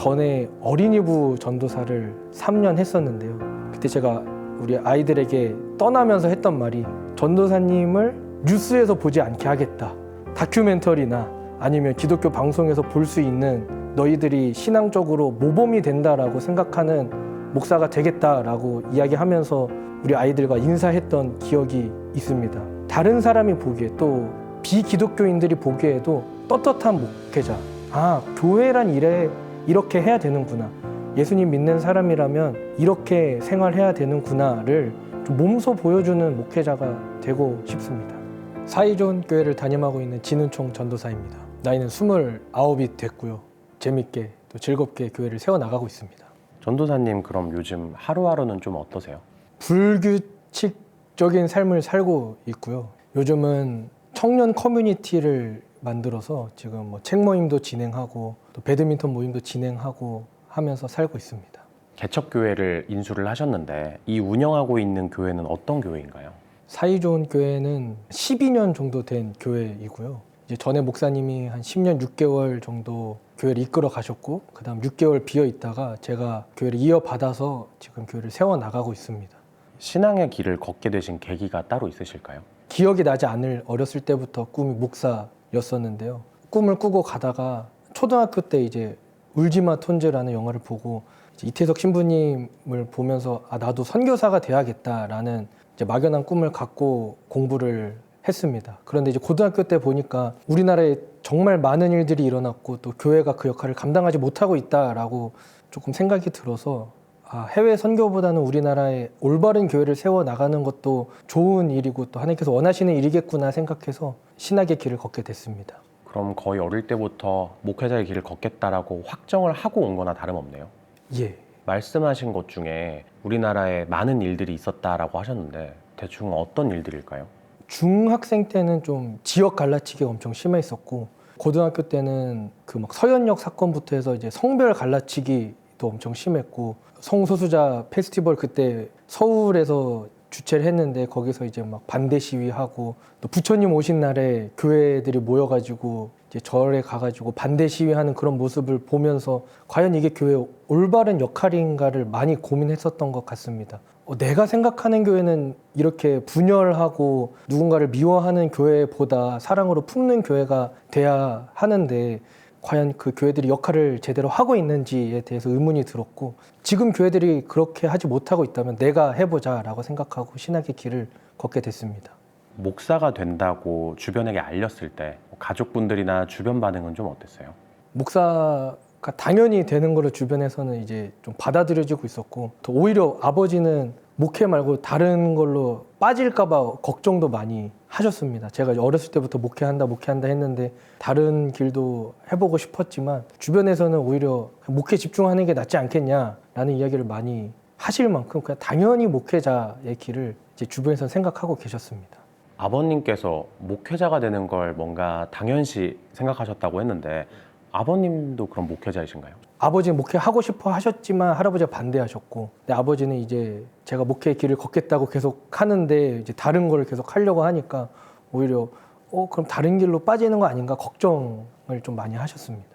전에 어린이부 전도사를 3년 했었는데요. 그때 제가 우리 아이들에게 떠나면서 했던 말이 전도사님을 뉴스에서 보지 않게 하겠다. 다큐멘터리나 아니면 기독교 방송에서 볼 수 있는 너희들이 신앙적으로 모범이 된다라고 생각하는 목사가 되겠다라고 이야기하면서 우리 아이들과 인사했던 기억이 있습니다. 다른 사람이 보기에 또 비기독교인들이 보기에도 떳떳한 목회자. 아, 교회란 일에 이렇게 해야 되는구나. 예수님 믿는 사람이라면 이렇게 생활해야 되는구나를 좀 몸소 보여주는 목회자가 되고 싶습니다. 사이좋은 교회를 담임하고 있는 진은총 전도사입니다. 나이는 29이 됐고요. 재밌게 또 즐겁게 교회를 세워나가고 있습니다. 전도사님 그럼 요즘 하루하루는 좀 어떠세요? 불규칙적인 삶을 살고 있고요. 요즘은 청년 커뮤니티를 만들어서 지금 뭐 책 모임도 진행하고 또 배드민턴 모임도 진행하고 하면서 살고 있습니다. 개척교회를 인수를 하셨는데 이 운영하고 있는 교회는 어떤 교회인가요? 사이좋은 교회는 12년 정도 된 교회이고요. 이제 전에 목사님이 한 10년 6개월 정도 교회를 이끌어 가셨고 그 다음 6개월 비어 있다가 제가 교회를 이어받아서 지금 교회를 세워나가고 있습니다. 신앙의 길을 걷게 되신 계기가 따로 있으실까요? 기억이 나지 않을 어렸을 때부터 꿈이 목사였었는데요. 꿈을 꾸고 가다가 초등학교 때 이제 울지마 톤즈라는 영화를 보고 이제 이태석 신부님을 보면서 아, 나도 선교사가 돼야겠다라는 이제 막연한 꿈을 갖고 공부를 했습니다. 그런데 이제 고등학교 때 보니까 우리나라에 정말 많은 일들이 일어났고 또 교회가 그 역할을 감당하지 못하고 있다라고 조금 생각이 들어서 아, 해외 선교보다는 우리나라에 올바른 교회를 세워 나가는 것도 좋은 일이고 또 하나님께서 원하시는 일이겠구나 생각해서 신학의 길을 걷게 됐습니다. 그럼 거의 어릴 때부터 목회자의 길을 걷겠다라고 확정을 하고 온 거나 다름없네요. 예. 말씀하신 것 중에 우리나라에 많은 일들이 있었다라고 하셨는데 대충 어떤 일들일까요? 중학생 때는 좀 지역 갈라치기가 엄청 심했었고 고등학교 때는 그 막 서현역 사건부터 해서 이제 성별 갈라치기도 엄청 심했고 성소수자 페스티벌 그때 서울에서 주최를 했는데 거기서 이제 막 반대 시위하고 또 부처님 오신 날에 교회들이 모여가지고 이제 절에 가가지고 반대 시위하는 그런 모습을 보면서 과연 이게 교회의 올바른 역할인가를 많이 고민했었던 것 같습니다. 내가 생각하는 교회는 이렇게 분열하고 누군가를 미워하는 교회보다 사랑으로 품는 교회가 돼야 하는데 과연 그 교회들이 역할을 제대로 하고 있는지에 대해서 의문이 들었고 지금 교회들이 그렇게 하지 못하고 있다면 내가 해보자라고 생각하고 신학의 길을 걷게 됐습니다. 목사가 된다고 주변에게 알렸을 때 가족분들이나 주변 반응은 좀 어땠어요? 목사가 당연히 되는 거를 주변에서는 이제 좀 받아들여지고 있었고 또 오히려 아버지는 목회 말고 다른 걸로 빠질까 봐 걱정도 많이 하셨습니다. 제가 어렸을 때부터 목회한다 했는데 다른 길도 해보고 싶었지만 주변에서는 오히려 목회 집중하는 게 낫지 않겠냐라는 이야기를 많이 하실 만큼 그냥 당연히 목회자의 길을 이제 주변에서 생각하고 계셨습니다. 아버님께서 목회자가 되는 걸 뭔가 당연시 생각하셨다고 했는데 아버님도 그럼 목회자이신가요? 아버지는 목회하고 싶어 하셨지만 할아버지가 반대하셨고 근데 아버지는 이제 제가 목회의 길을 걷겠다고 계속 하는데 이제 다른 걸 계속 하려고 하니까 오히려 그럼 다른 길로 빠지는 거 아닌가 걱정을 좀 많이 하셨습니다.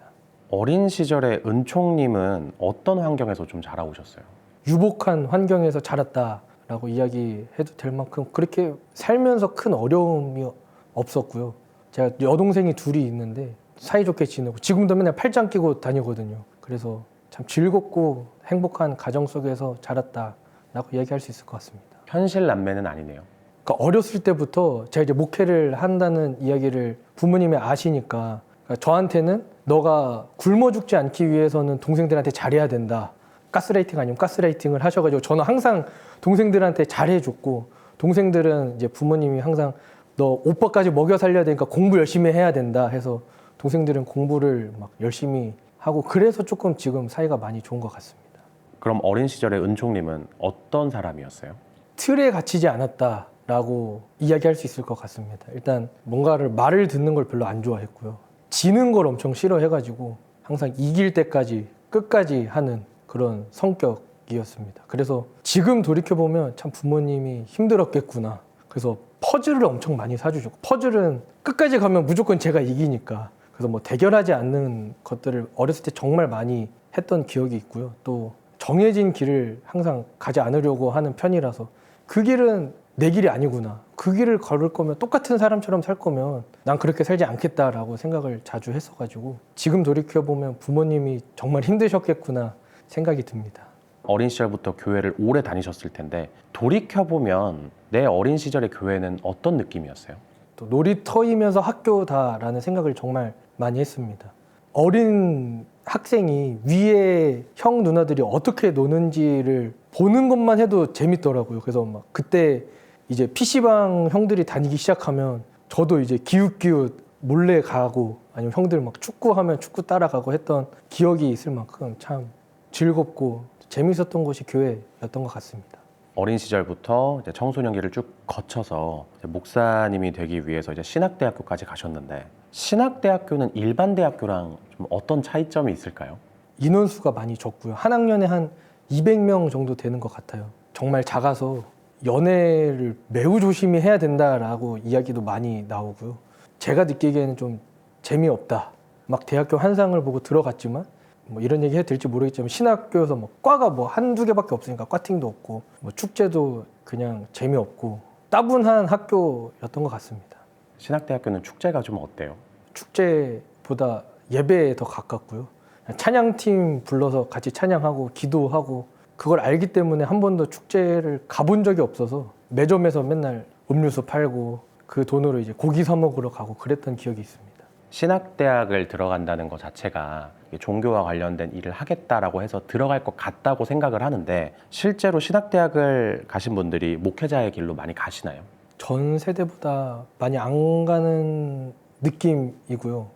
어린 시절에 은총님은 어떤 환경에서 좀 자라오셨어요? 유복한 환경에서 자랐다라고 이야기해도 될 만큼 그렇게 살면서 큰 어려움이 없었고요. 제가 여동생이 둘이 있는데 사이좋게 지내고 지금도 맨날 팔짱 끼고 다니거든요. 그래서 참 즐겁고 행복한 가정 속에서 자랐다라고 이야기할 수 있을 것 같습니다. 현실 남매는 아니네요. 그러니까 어렸을 때부터 제가 이제 목회를 한다는 이야기를 부모님이 아시니까 그러니까 저한테는 너가 굶어 죽지 않기 위해서는 동생들한테 잘해야 된다. 가스라이팅 아니면 가스라이팅을 하셔가지고 저는 항상 동생들한테 잘해줬고 동생들은 이제 부모님이 항상 너 오빠까지 먹여 살려야 되니까 공부 열심히 해야 된다 해서 동생들은 공부를 막 열심히 하고 그래서 조금 지금 사이가 많이 좋은 것 같습니다. 그럼 어린 시절에 은총님은 어떤 사람이었어요? 틀에 갇히지 않았다라고 이야기할 수 있을 것 같습니다. 일단 뭔가를 말을 듣는 걸 별로 안 좋아했고요. 지는 걸 엄청 싫어해가지고 항상 이길 때까지 끝까지 하는 그런 성격이었습니다. 그래서 지금 돌이켜보면 참 부모님이 힘들었겠구나. 그래서 퍼즐을 엄청 많이 사주셨고 퍼즐은 끝까지 가면 무조건 제가 이기니까 그래서 뭐 대결하지 않는 것들을 어렸을 때 정말 많이 했던 기억이 있고요. 또 정해진 길을 항상 가지 않으려고 하는 편이라서 그 길은 내 길이 아니구나. 그 길을 걸을 거면 똑같은 사람처럼 살 거면 난 그렇게 살지 않겠다라고 생각을 자주 했어가지고 지금 돌이켜보면 부모님이 정말 힘드셨겠구나 생각이 듭니다. 어린 시절부터 교회를 오래 다니셨을 텐데 돌이켜보면 내 어린 시절의 교회는 어떤 느낌이었어요? 또 놀이터이면서 학교다라는 생각을 정말 많이 했습니다. 어린 학생이 위에 형 누나들이 어떻게 노는지를 보는 것만 해도 재밌더라고요. 그래서 막 그때 이제 PC방 형들이 다니기 시작하면 저도 이제 기웃기웃 몰래 가고 아니면 형들 막 축구하면 축구 따라가고 했던 기억이 있을 만큼 참 즐겁고 재밌었던 곳이 교회였던 것 같습니다. 어린 시절부터 이제 청소년기를 쭉 거쳐서 이제 목사님이 되기 위해서 이제 신학대학교까지 가셨는데 신학대학교는 일반 대학교랑 좀 어떤 차이점이 있을까요? 인원수가 많이 적고요. 한 학년에 한 200명 정도 되는 것 같아요. 정말 작아서 연애를 매우 조심히 해야 된다라고 이야기도 많이 나오고요. 제가 느끼기에는 좀 재미없다. 막 대학교 한상을 보고 들어갔지만 뭐 이런 얘기 해도 될지 모르겠지만 신학교에서 뭐 과가 뭐 한두 개밖에 없으니까 과팅도 없고 뭐 축제도 그냥 재미없고 따분한 학교였던 것 같습니다. 신학대학교는 축제가 좀 어때요? 축제보다 예배에 더 가깝고요. 찬양팀 불러서 같이 찬양하고 기도하고 그걸 알기 때문에 한 번도 축제를 가본 적이 없어서 매점에서 맨날 음료수 팔고 그 돈으로 이제 고기 사 먹으러 가고 그랬던 기억이 있습니다. 신학대학을 들어간다는 것 자체가 종교와 관련된 일을 하겠다라고 해서 들어갈 것 같다고 생각을 하는데 실제로 신학대학을 가신 분들이 목회자의 길로 많이 가시나요? 전 세대보다 많이 안 가는 느낌이고요.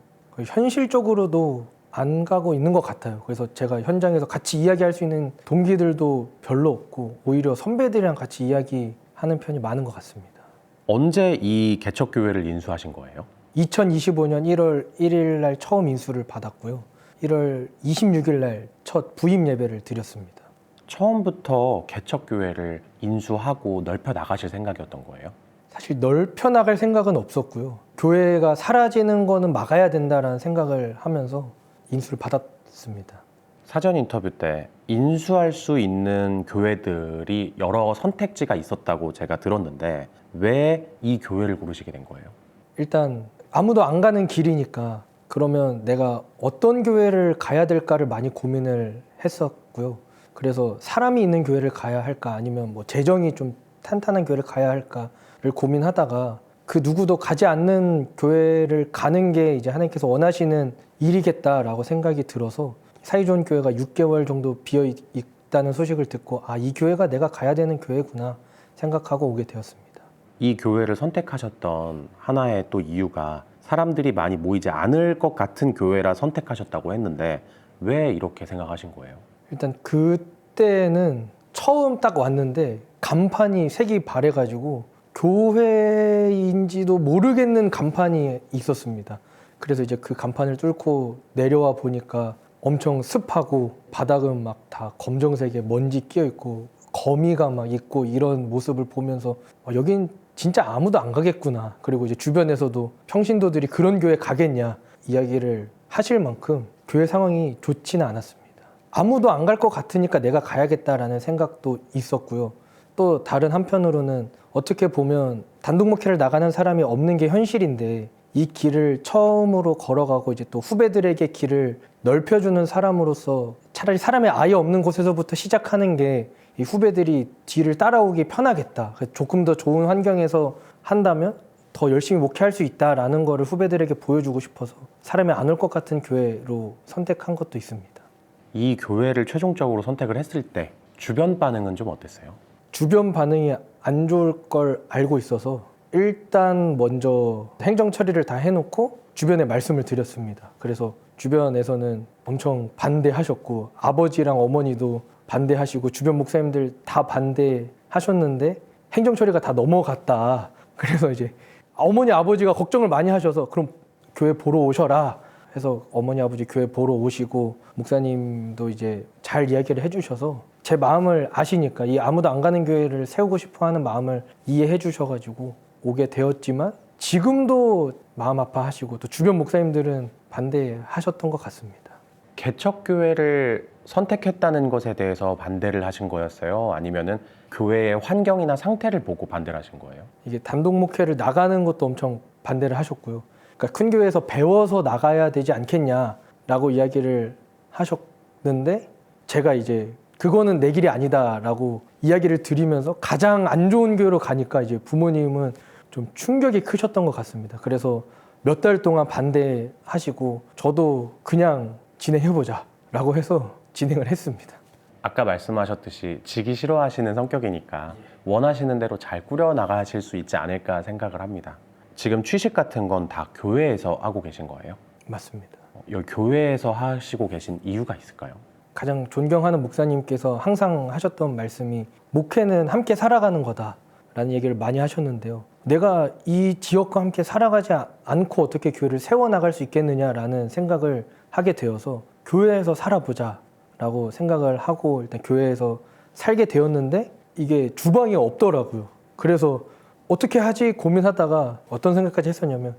현실적으로도 안 가고 있는 것 같아요. 그래서 제가 현장에서 같이 이야기할 수 있는 동기들도 별로 없고 오히려 선배들이랑 같이 이야기하는 편이 많은 것 같습니다. 언제 이 개척교회를 인수하신 거예요? 2025년 1월 1일 날 처음 인수를 받았고요. 1월 26일 날 첫 부임 예배를 드렸습니다. 처음부터 개척교회를 인수하고 넓혀 나가실 생각이었던 거예요? 사실 넓혀 나갈 생각은 없었고요. 교회가 사라지는 거는 막아야 된다라는 생각을 하면서 인수를 받았습니다. 사전 인터뷰 때 인수할 수 있는 교회들이 여러 선택지가 있었다고 제가 들었는데 왜 이 교회를 고르시게 된 거예요? 일단 아무도 안 가는 길이니까 그러면 내가 어떤 교회를 가야 될까를 많이 고민을 했었고요. 그래서 사람이 있는 교회를 가야 할까 아니면 뭐 재정이 좀 탄탄한 교회를 가야 할까를 고민하다가 그 누구도 가지 않는 교회를 가는 게 이제 하나님께서 원하시는 일이겠다라고 생각이 들어서 사이좋은 교회가 6개월 정도 비어 있다는 소식을 듣고 아, 이 교회가 내가 가야 되는 교회구나 생각하고 오게 되었습니다. 이 교회를 선택하셨던 하나의 또 이유가 사람들이 많이 모이지 않을 것 같은 교회라 선택하셨다고 했는데 왜 이렇게 생각하신 거예요? 일단 그때는 처음 딱 왔는데 간판이 색이 바래가지고 교회인지도 모르겠는 간판이 있었습니다. 그래서 이제 그 간판을 뚫고 내려와 보니까 엄청 습하고 바닥은 막 다 검정색에 먼지 끼어 있고 거미가 막 있고 이런 모습을 보면서 여긴 진짜 아무도 안 가겠구나. 그리고 이제 주변에서도 평신도들이 그런 교회 가겠냐 이야기를 하실 만큼 교회 상황이 좋지는 않았습니다. 아무도 안 갈 것 같으니까 내가 가야겠다라는 생각도 있었고요. 또 다른 한편으로는 어떻게 보면 단독 목회를 나가는 사람이 없는 게 현실인데 이 길을 처음으로 걸어가고 이제 또 후배들에게 길을 넓혀주는 사람으로서 차라리 사람이 아예 없는 곳에서부터 시작하는 게 이 후배들이 뒤를 따라오기 편하겠다. 조금 더 좋은 환경에서 한다면 더 열심히 목회할 수 있다라는 거를 후배들에게 보여주고 싶어서 사람이 안 올 것 같은 교회로 선택한 것도 있습니다. 이 교회를 최종적으로 선택을 했을 때 주변 반응은 좀 어땠어요? 주변 반응이 안 좋을 걸 알고 있어서 일단 먼저 행정 처리를 다 해놓고 주변에 말씀을 드렸습니다. 그래서 주변에서는 엄청 반대하셨고 아버지랑 어머니도 반대하시고 주변 목사님들 다 반대하셨는데 행정 처리가 다 넘어갔다. 그래서 이제 어머니 아버지가 걱정을 많이 하셔서 그럼 교회 보러 오셔라 해서 어머니 아버지 교회 보러 오시고 목사님도 이제 잘 이야기를 해주셔서 제 마음을 아시니까 이 아무도 안 가는 교회를 세우고 싶어 하는 마음을 이해해 주셔가지고 오게 되었지만 지금도 마음 아파하시고 또 주변 목사님들은 반대하셨던 것 같습니다. 개척교회를 선택했다는 것에 대해서 반대를 하신 거였어요? 아니면은 교회의 환경이나 상태를 보고 반대를 하신 거예요? 이게 단독 목회를 나가는 것도 엄청 반대를 하셨고요. 그러니까 큰 교회에서 배워서 나가야 되지 않겠냐라고 이야기를 하셨는데 제가 이제 그거는 내 길이 아니다라고 이야기를 드리면서 가장 안 좋은 교회로 가니까 이제 부모님은 좀 충격이 크셨던 것 같습니다. 그래서 몇 달 동안 반대하시고 저도 그냥 진행해보자라고 해서 진행을 했습니다. 아까 말씀하셨듯이 지기 싫어하시는 성격이니까 원하시는 대로 잘 꾸려 나가실 수 있지 않을까 생각을 합니다. 지금 취식 같은 건 다 교회에서 하고 계신 거예요? 맞습니다. 여기 교회에서 하시고 계신 이유가 있을까요? 가장 존경하는 목사님께서 항상 하셨던 말씀이 목회는 함께 살아가는 거다라는 얘기를 많이 하셨는데요. 내가 이 지역과 함께 살아가지 않고 어떻게 교회를 세워나갈 수 있겠느냐라는 생각을 하게 되어서 교회에서 살아보자라고 생각을 하고 일단 교회에서 살게 되었는데 이게 주방이 없더라고요. 그래서 어떻게 하지 고민하다가 어떤 생각까지 했었냐면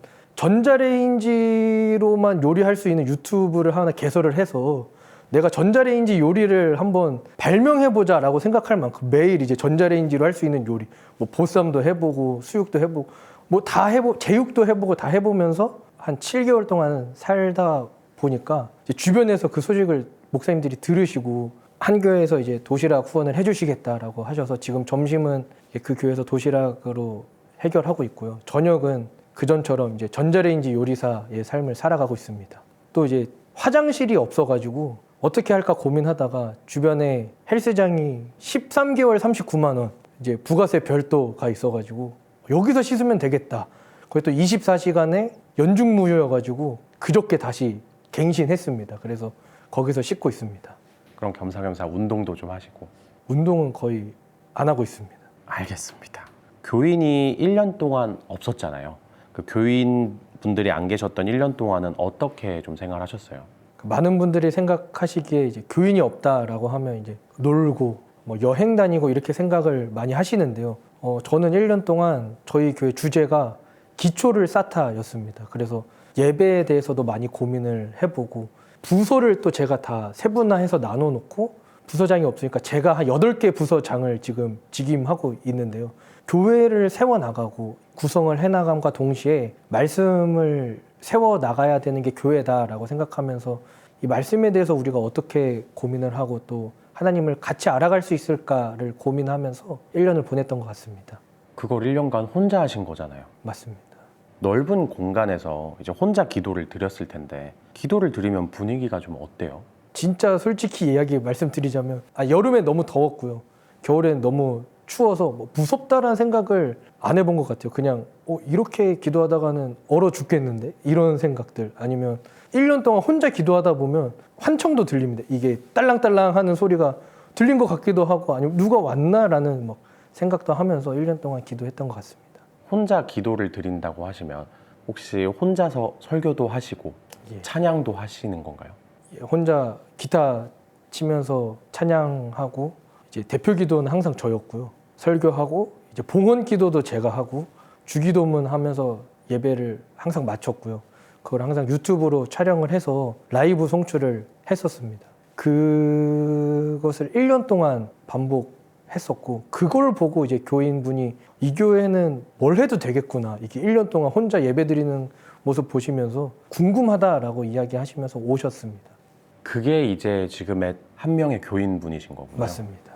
전자레인지로만 요리할 수 있는 유튜브를 하나 개설을 해서 내가 전자레인지 요리를 한번 발명해보자라고 생각할 만큼 매일 이제 전자레인지로 할 수 있는 요리, 뭐 보쌈도 해보고 수육도 해보고 뭐 다 제육도 해보고 다 해보면서 한 7개월 동안 살다 보니까 이제 주변에서 그 소식을 목사님들이 들으시고 한 교회에서 이제 도시락 후원을 해주시겠다라고 하셔서 지금 점심은 그 교회에서 도시락으로 해결하고 있고요. 저녁은 그전처럼 이제 전자레인지 요리사의 삶을 살아가고 있습니다. 또 이제 화장실이 없어가지고 어떻게 할까 고민하다가 주변에 헬스장이 13개월 39만 원 이제 부가세 별도가 있어가지고 여기서 씻으면 되겠다. 거기 또 24시간에 연중무휴여가지고 그저께 다시 갱신했습니다. 그래서 거기서 씻고 있습니다. 그럼 겸사겸사 운동도 좀 하시고. 운동은 거의 안 하고 있습니다. 알겠습니다. 교인이 1년 동안 없었잖아요. 그 교인 분들이 안 계셨던 1년 동안은 어떻게 좀 생활하셨어요? 많은 분들이 생각하시기에 이제 교인이 없다라고 하면 이제 놀고 뭐 여행 다니고 이렇게 생각을 많이 하시는데요. 저는 1년 동안 저희 교회 주제가 기초를 쌓다였습니다. 그래서 예배에 대해서도 많이 고민을 해보고 부서를 또 제가 다 세분화해서 나눠놓고 부서장이 없으니까 제가 한 8개 부서장을 지금 직임하고 있는데요. 교회를 세워나가고 구성을 해나감과 동시에 말씀을 세워나가야 되는 게 교회다라고 생각하면서 이 말씀에 대해서 우리가 어떻게 고민을 하고 또 하나님을 같이 알아갈 수 있을까를 고민하면서 1년을 보냈던 것 같습니다. 그걸 1년간 혼자 하신 거잖아요. 맞습니다. 넓은 공간에서 이제 혼자 기도를 드렸을 텐데 기도를 드리면 분위기가 좀 어때요? 진짜 솔직히 이야기 말씀드리자면 여름에 너무 더웠고요. 겨울엔 너무 추워서 뭐 무섭다라는 생각을 안 해본 것 같아요. 그냥 이렇게 기도하다가는 얼어 죽겠는데? 이런 생각들. 아니면 1년 동안 혼자 기도하다 보면 환청도 들립니다. 이게 딸랑딸랑 하는 소리가 들린 것 같기도 하고 아니면 누가 왔나라는 막 생각도 하면서 1년 동안 기도했던 것 같습니다. 혼자 기도를 드린다고 하시면 혹시 혼자서 설교도 하시고 찬양도 하시는 건가요? 혼자 기타 치면서 찬양하고 이제 대표 기도는 항상 저였고요. 설교하고 이제 봉헌 기도도 제가 하고 주기도문 하면서 예배를 항상 마쳤고요. 그걸 항상 유튜브로 촬영을 해서 라이브 송출을 했었습니다. 그것을 1년 동안 반복했었고 그걸 보고 이제 교인분이 이 교회는 뭘 해도 되겠구나. 이게 1년 동안 혼자 예배드리는 모습 보시면서 궁금하다라고 이야기하시면서 오셨습니다. 그게 이제 지금의 한 명의 교인분이신 거군요. 맞습니다.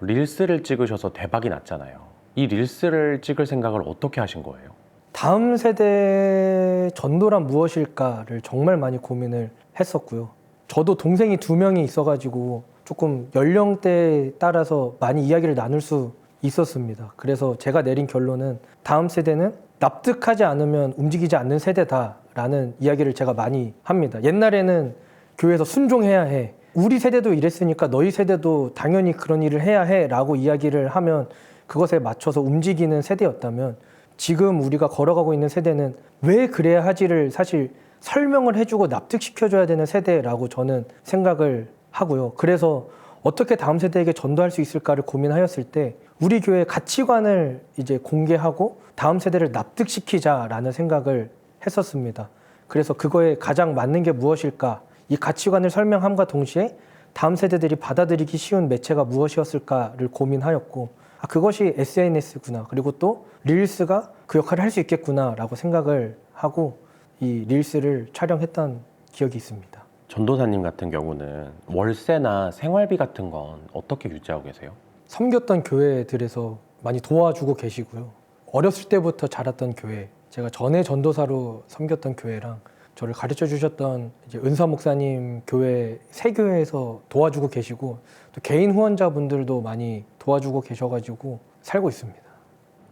릴스를 찍으셔서 대박이 났잖아요. 이 릴스를 찍을 생각을 어떻게 하신 거예요? 다음 세대 전도란 무엇일까를 정말 많이 고민을 했었고요. 저도 동생이 2명이 있어가지고 조금 연령대에 따라서 많이 이야기를 나눌 수 있었습니다. 그래서 제가 내린 결론은 다음 세대는 납득하지 않으면 움직이지 않는 세대다라는 이야기를 제가 많이 합니다. 옛날에는 교회에서 순종해야 해. 우리 세대도 이랬으니까 너희 세대도 당연히 그런 일을 해야 해 라고 이야기를 하면 그것에 맞춰서 움직이는 세대였다면 지금 우리가 걸어가고 있는 세대는 왜 그래야 하지를 사실 설명을 해주고 납득시켜줘야 되는 세대라고 저는 생각을 하고요. 그래서 어떻게 다음 세대에게 전도할 수 있을까를 고민하였을 때 우리 교회의 가치관을 이제 공개하고 다음 세대를 납득시키자라는 생각을 했었습니다. 그래서 그거에 가장 맞는 게 무엇일까? 이 가치관을 설명함과 동시에 다음 세대들이 받아들이기 쉬운 매체가 무엇이었을까를 고민하였고 그것이 SNS구나. 그리고 또 릴스가 그 역할을 할 수 있겠구나라고 생각을 하고 이 릴스를 촬영했던 기억이 있습니다. 전도사님 같은 경우는 월세나 생활비 같은 건 어떻게 유지하고 계세요? 섬겼던 교회들에서 많이 도와주고 계시고요. 어렸을 때부터 자랐던 교회, 제가 전에 전도사로 섬겼던 교회랑 저를 가르쳐 주셨던 이제 은사 목사님 교회 새 교회에서 도와주고 계시고 또 개인 후원자분들도 많이 도와주고 계셔가지고 살고 있습니다.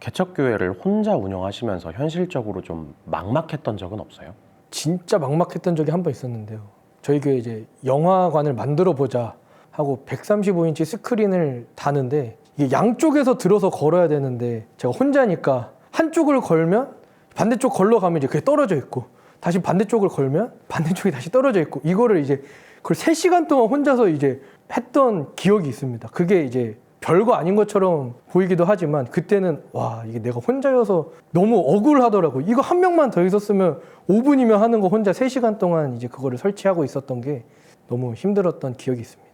개척교회를 혼자 운영하시면서 현실적으로 좀 막막했던 적은 없어요? 진짜 막막했던 적이 한 번 있었는데요. 저희 교회 이제 영화관을 만들어 보자 하고 135인치 스크린을 다는데 이게 양쪽에서 들어서 걸어야 되는데 제가 혼자니까 한쪽을 걸면 반대쪽 걸러가면 이제 그게 떨어져 있고 다시 반대쪽을 걸면 반대쪽이 다시 떨어져 있고 이거를 이제 그걸 3시간 동안 혼자서 이제 했던 기억이 있습니다. 그게 이제 별거 아닌 것처럼 보이기도 하지만 그때는 와 이게 내가 혼자여서 너무 억울하더라고. 이거 한 명만 더 있었으면 5분이면 하는 거 혼자 3시간 동안 이제 그거를 설치하고 있었던 게 너무 힘들었던 기억이 있습니다.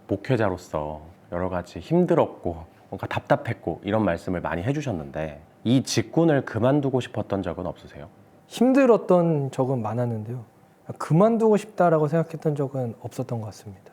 목회자로서 여러 가지 힘들었고 뭔가 답답했고 이런 말씀을 많이 해주셨는데 이 직군을 그만두고 싶었던 적은 없으세요? 힘들었던 적은 많았는데요. 그만두고 싶다라고 생각했던 적은 없었던 것 같습니다.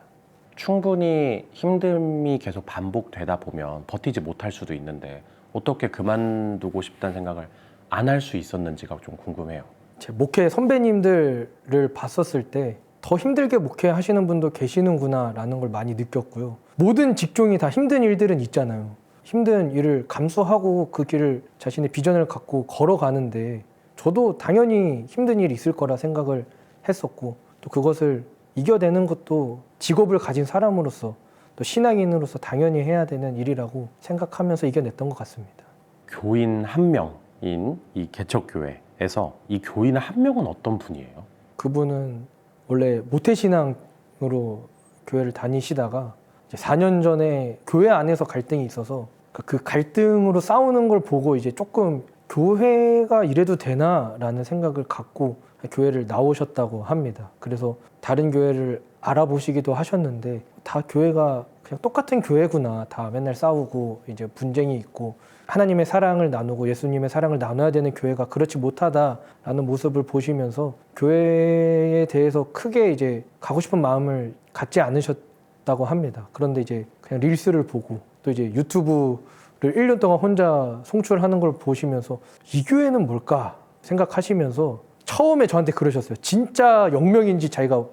충분히 힘듦이 계속 반복되다 보면 버티지 못할 수도 있는데 어떻게 그만두고 싶다는 생각을 안 할 수 있었는지가 좀 궁금해요. 제 목회 선배님들을 봤었을 때 더 힘들게 목회하시는 분도 계시는구나라는 걸 많이 느꼈고요. 모든 직종이 다 힘든 일들은 있잖아요. 힘든 일을 감수하고 그 길을 자신의 비전을 갖고 걸어가는데 저도 당연히 힘든 일이 있을 거라 생각을 했었고 또 그것을 이겨내는 것도 직업을 가진 사람으로서 또 신앙인으로서 당연히 해야 되는 일이라고 생각하면서 이겨냈던 것 같습니다. 교인 한 명인 이 개척교회에서 이 교인 한 명은 어떤 분이에요? 그분은 원래 모태신앙으로 교회를 다니시다가 이제 4년 전에 교회 안에서 갈등이 있어서 그 갈등으로 싸우는 걸 보고 이제 조금 교회가 이래도 되나라는 생각을 갖고 교회를 나오셨다고 합니다. 그래서 다른 교회를 알아보시기도 하셨는데 다 교회가 그냥 똑같은 교회구나. 다 맨날 싸우고 이제 분쟁이 있고 하나님의 사랑을 나누고 예수님의 사랑을 나눠야 되는 교회가 그렇지 못하다라는 모습을 보시면서 교회에 대해서 크게 이제 가고 싶은 마음을 갖지 않으셨다고 합니다. 그런데 이제 그냥 릴스를 보고 또 이제 유튜브를 1년 동안 혼자 송출하는 걸 보시면서 이 교회는 뭘까 생각하시면서 처음에 저한테 그러셨어요. 진짜 영명인지 자기가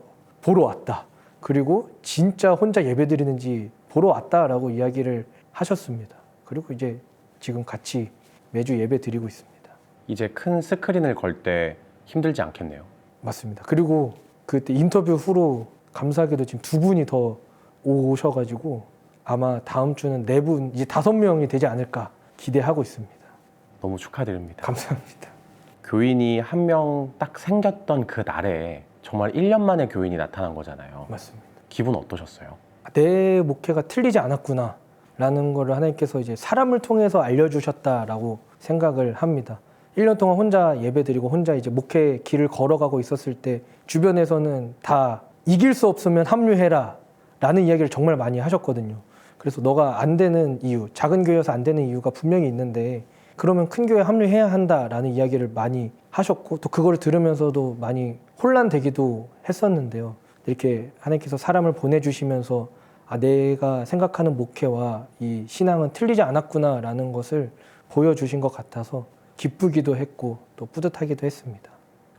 보러 왔다. 그리고 진짜 혼자 예배 드리는지 보러 왔다라고 이야기를 하셨습니다. 그리고 이제 지금 같이 매주 예배 드리고 있습니다. 이제 큰 스크린을 걸 때 힘들지 않겠네요. 맞습니다. 그리고 그때 인터뷰 후로 감사하게도 지금 2분이 더 오셔가지고 아마 다음 주는 4분, 이제 5명이 되지 않을까 기대하고 있습니다. 너무 축하드립니다. 감사합니다. 교인이 한 명 딱 생겼던 그 날에 정말 1년 만에 교인이 나타난 거잖아요. 맞습니다. 기분 어떠셨어요? 내 목회가 틀리지 않았구나 라는 거를 하나님께서 이제 사람을 통해서 알려주셨다라고 생각을 합니다. 1년 동안 혼자 예배드리고 혼자 이제 목회 길을 걸어가고 있었을 때 주변에서는 다 이길 수 없으면 합류해라 라는 이야기를 정말 많이 하셨거든요. 그래서 너가 안 되는 이유, 작은 교회여서 안 되는 이유가 분명히 있는데 그러면 큰 교회에 합류해야 한다라는 이야기를 많이 하셨고 또 그거를 들으면서도 많이 혼란되기도 했었는데요. 이렇게 하나님께서 사람을 보내주시면서 내가 생각하는 목회와 이 신앙은 틀리지 않았구나라는 것을 보여주신 것 같아서 기쁘기도 했고 또 뿌듯하기도 했습니다.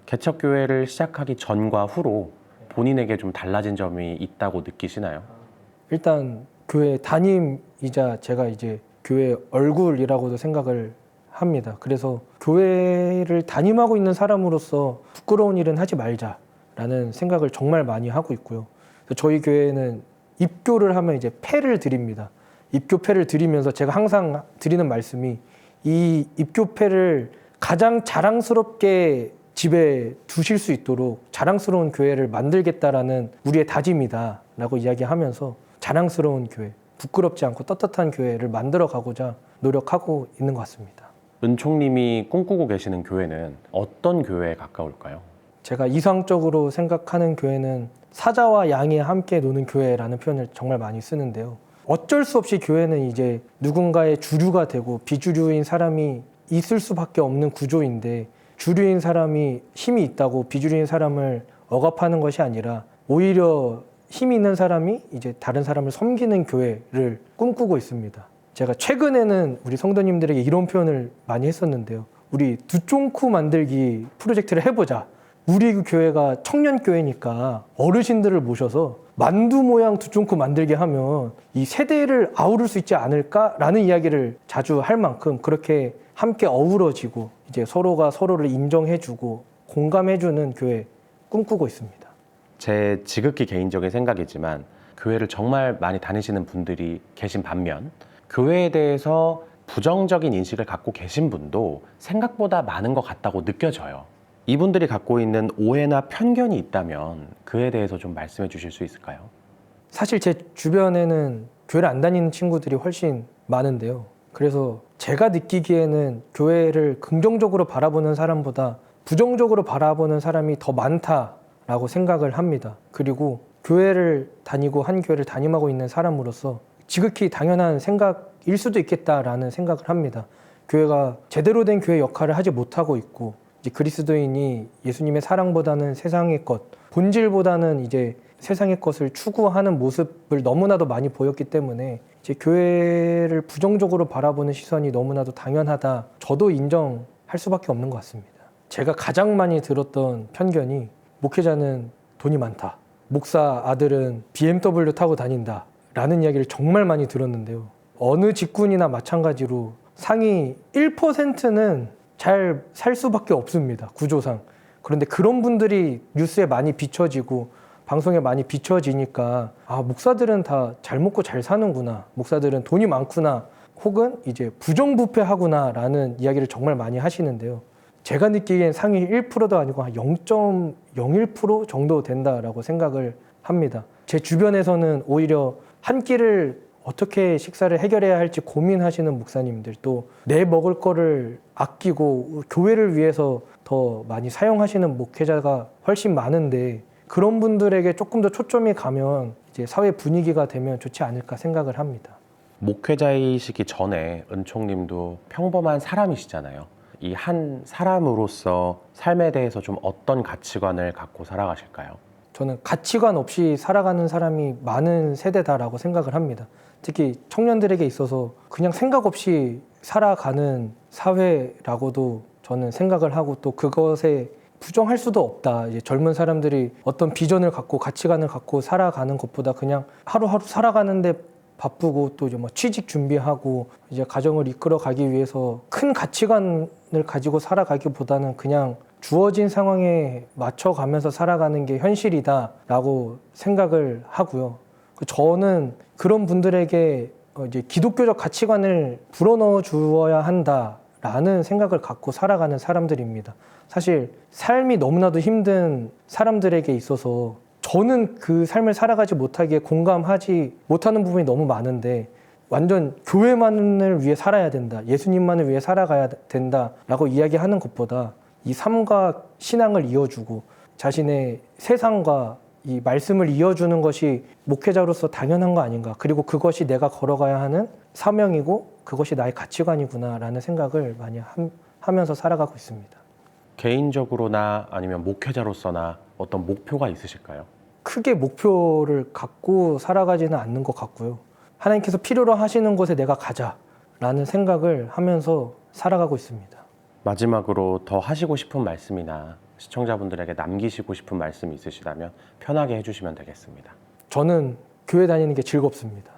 개척교회를 시작하기 전과 후로 본인에게 좀 달라진 점이 있다고 느끼시나요? 일단 교회 담임이자 제가 이제 교회 얼굴이라고도 생각을 합니다. 그래서 교회를 담임하고 있는 사람으로서 부끄러운 일은 하지 말자라는 생각을 정말 많이 하고 있고요. 저희 교회는 입교를 하면 이제 패를 드립니다. 입교패를 드리면서 제가 항상 드리는 말씀이 이 입교패를 가장 자랑스럽게 집에 두실 수 있도록 자랑스러운 교회를 만들겠다라는 우리의 다짐이다 라고 이야기하면서 자랑스러운 교회, 부끄럽지 않고 떳떳한 교회를 만들어 가고자 노력하고 있는 것 같습니다. 은총님이 꿈꾸고 계시는 교회는 어떤 교회에 가까울까요? 제가 이상적으로 생각하는 교회는 사자와 양이 함께 노는 교회라는 표현을 정말 많이 쓰는데요. 어쩔 수 없이 교회는 이제 누군가의 주류가 되고 비주류인 사람이 있을 수밖에 없는 구조인데, 주류인 사람이 힘이 있다고 비주류인 사람을 억압하는 것이 아니라 오히려 힘이 있는 사람이 이제 다른 사람을 섬기는 교회를 꿈꾸고 있습니다. 제가 최근에는 우리 성도님들에게 이런 표현을 많이 했었는데요. 우리 두쫑쿠 만들기 프로젝트를 해보자. 우리 교회가 청년교회니까 어르신들을 모셔서 만두 모양 두쫑쿠 만들게 하면 이 세대를 아우를 수 있지 않을까라는 이야기를 자주 할 만큼 그렇게 함께 어우러지고 이제 서로가 서로를 인정해주고 공감해주는 교회 꿈꾸고 있습니다. 제 지극히 개인적인 생각이지만 교회를 정말 많이 다니시는 분들이 계신 반면 교회에 대해서 부정적인 인식을 갖고 계신 분도 생각보다 많은 것 같다고 느껴져요. 이분들이 갖고 있는 오해나 편견이 있다면 그에 대해서 좀 말씀해 주실 수 있을까요? 사실 제 주변에는 교회를 안 다니는 친구들이 훨씬 많은데요. 그래서 제가 느끼기에는 교회를 긍정적으로 바라보는 사람보다 부정적으로 바라보는 사람이 더 많다라고 생각을 합니다. 그리고 교회를 다니고 한 교회를 담임하고 있는 사람으로서 지극히 당연한 생각일 수도 있겠다라는 생각을 합니다. 교회가 제대로 된 교회 역할을 하지 못하고 있고, 이제 그리스도인이 예수님의 사랑보다는 세상의 것, 본질보다는 이제 세상의 것을 추구하는 모습을 너무나도 많이 보였기 때문에 이제 교회를 부정적으로 바라보는 시선이 너무나도 당연하다. 저도 인정할 수밖에 없는 것 같습니다. 제가 가장 많이 들었던 편견이 목회자는 돈이 많다. 목사 아들은 BMW 타고 다닌다. 라는 이야기를 정말 많이 들었는데요. 어느 직군이나 마찬가지로 상위 1%는 잘 살 수밖에 없습니다. 구조상. 그런데 그런 분들이 뉴스에 많이 비춰지고 방송에 많이 비춰지니까 아, 목사들은 다 잘 먹고 잘 사는구나. 목사들은 돈이 많구나. 혹은 이제 부정부패하구나 라는 이야기를 정말 많이 하시는데요. 제가 느끼기엔 상위 1%도 아니고 한 0.01% 정도 된다라고 생각을 합니다. 제 주변에서는 오히려 한 끼를 어떻게 식사를 해결해야 할지 고민하시는 목사님들, 또 내 먹을 거를 아끼고 교회를 위해서 더 많이 사용하시는 목회자가 훨씬 많은데, 그런 분들에게 조금 더 초점이 가면 이제 사회 분위기가 되면 좋지 않을까 생각을 합니다. 목회자이시기 전에 은총님도 평범한 사람이시잖아요. 이 한 사람으로서 삶에 대해서 좀 어떤 가치관을 갖고 살아가실까요? 저는 가치관 없이 살아가는 사람이 많은 세대다라고 생각을 합니다. 특히 청년들에게 있어서 그냥 생각 없이 살아가는 사회라고도 저는 생각을 하고, 또 그것에 부정할 수도 없다. 이제 젊은 사람들이 어떤 비전을 갖고 가치관을 갖고 살아가는 것보다 그냥 하루하루 살아가는데 바쁘고, 또 이제 뭐 취직 준비하고 이제 가정을 이끌어 가기 위해서 큰 가치관을 가지고 살아가기보다는 그냥 주어진 상황에 맞춰가면서 살아가는 게 현실이다라고 생각을 하고요. 저는 그런 분들에게 이제 기독교적 가치관을 불어넣어 주어야 한다라는 생각을 갖고 살아가는 사람들입니다. 사실 삶이 너무나도 힘든 사람들에게 있어서 저는 그 삶을 살아가지 못하기에 공감하지 못하는 부분이 너무 많은데, 완전 교회만을 위해 살아야 된다, 예수님만을 위해 살아가야 된다라고 이야기하는 것보다 이 삶과 신앙을 이어주고 자신의 세상과 이 말씀을 이어주는 것이 목회자로서 당연한 거 아닌가, 그리고 그것이 내가 걸어가야 하는 사명이고 그것이 나의 가치관이구나라는 생각을 많이 하면서 살아가고 있습니다. 개인적으로나 아니면 목회자로서나 어떤 목표가 있으실까요? 크게 목표를 갖고 살아가지는 않는 것 같고요. 하나님께서 필요로 하시는 곳에 내가 가자라는 생각을 하면서 살아가고 있습니다. 마지막으로 더 하시고 싶은 말씀이나 시청자분들에게 남기시고 싶은 말씀이 있으시다면 편하게 해주시면 되겠습니다. 저는 교회 다니는 게 즐겁습니다.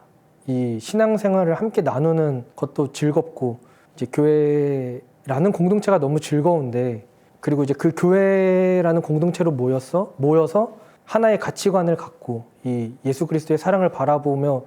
이 신앙생활을 함께 나누는 것도 즐겁고, 이제 교회라는 공동체가 너무 즐거운데, 그리고 이제 그 교회라는 공동체로 모여서 하나의 가치관을 갖고 이 예수 그리스도의 사랑을 바라보며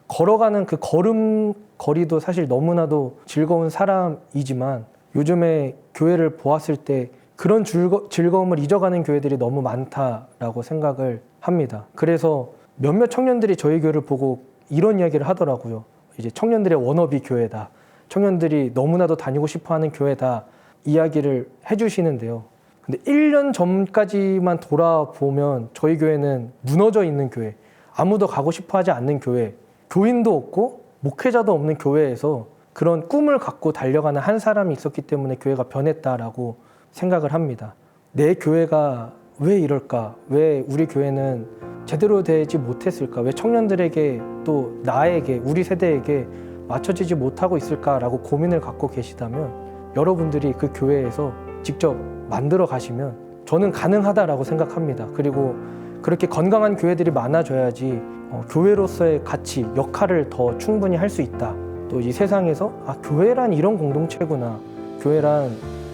걸어가는 그 걸음걸이도 사실 너무나도 즐거운 사람이지만, 요즘에 교회를 보았을 때 그런 즐거움을 잊어가는 교회들이 너무 많다라고 생각을 합니다. 그래서 몇몇 청년들이 저희 교회를 보고 이런 이야기를 하더라고요. 이제 청년들의 워너비 교회다, 청년들이 너무나도 다니고 싶어하는 교회다 이야기를 해주시는데요. 근데 1년 전까지만 돌아보면 저희 교회는 무너져 있는 교회, 아무도 가고 싶어 하지 않는 교회, 교인도 없고 목회자도 없는 교회에서 그런 꿈을 갖고 달려가는 한 사람이 있었기 때문에 교회가 변했다라고 생각을 합니다. 내 교회가 왜 이럴까? 왜 우리 교회는 제대로 되지 못했을까? 왜 청년들에게 또 나에게, 우리 세대에게 맞춰지지 못하고 있을까라고 고민을 갖고 계시다면 여러분들이 그 교회에서 직접 만들어 가시면 저는 가능하다라고 생각합니다. 그리고 그렇게 건강한 교회들이 많아져야지 교회로서의 가치, 역할을 더 충분히 할 수 있다. 또 이 세상에서 교회란 이런 공동체구나. 교회란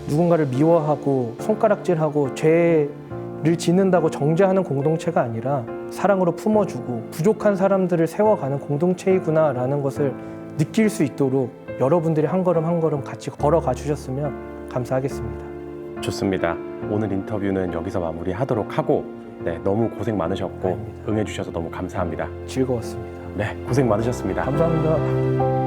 누군가를 미워하고 손가락질하고 죄를 짓는다고 정죄하는 공동체가 아니라 사랑으로 품어주고 부족한 사람들을 세워가는 공동체이구나라는 것을 느낄 수 있도록 여러분들이 한 걸음 한 걸음 같이 걸어가 주셨으면 감사하겠습니다. 좋습니다. 오늘 인터뷰는 여기서 마무리하도록 하고 네, 너무 고생 많으셨고 아닙니다. 응해주셔서 너무 감사합니다. 즐거웠습니다. 네, 고생 많으셨습니다. 감사합니다.